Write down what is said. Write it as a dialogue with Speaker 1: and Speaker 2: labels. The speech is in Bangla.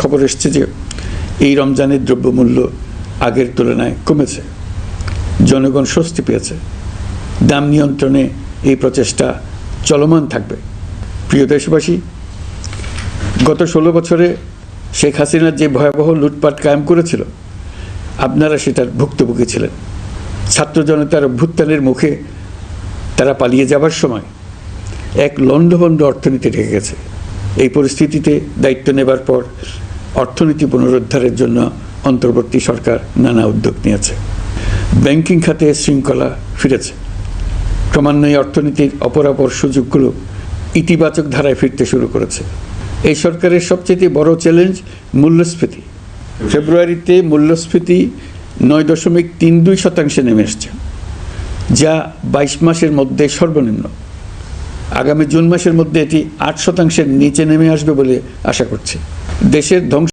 Speaker 1: খবর এসছে যে এই রমজানের দ্রব্যমূল্য আগের তুলনায় কমেছে, জনগণ স্বস্তি পেয়েছে। দাম নিয়ন্ত্রণে এই প্রচেষ্টা চলমান থাকবে। প্রিয় দেশবাসী, গত 16 বছরে শেখ হাসিনা যে ভয়াবহ লুটপাট কায়েম করেছিল, আপনারা সেটার ভুক্তভোগী ছিলেন। ছাত্র জনতার অভ্যুত্থানের মুখে তারা পালিয়ে যাবার সময় এক লণ্ডভণ্ড অর্থনীতি রেখে গেছে। এই পরিস্থিতিতে দায়িত্ব নেবার পর অর্থনীতি পুনরুদ্ধারের জন্য অন্তর্বর্তী সরকার নানা উদ্যোগ নিয়েছে। ব্যাংকিং খাতে শৃঙ্খলা ফিরেছে। ক্রমান্বয়ে অর্থনীতির অপরাপর সুযোগগুলো ইতিবাচক ধারায় ফিরতে শুরু করেছে। এই সরকারের সবচেয়ে বড় চ্যালেঞ্জ মূল্যস্ফীতি। ফেব্রুয়ারিতে মূল্যস্ফীতি 9.32% নেমে এসছে, যা 22 মাসের মধ্যে সর্বনিম্ন। আগামী জুন মাসের মধ্যে এটি 8% নিচে নেমে আসবে বলে আশা করছে। দেশের ধ্বংস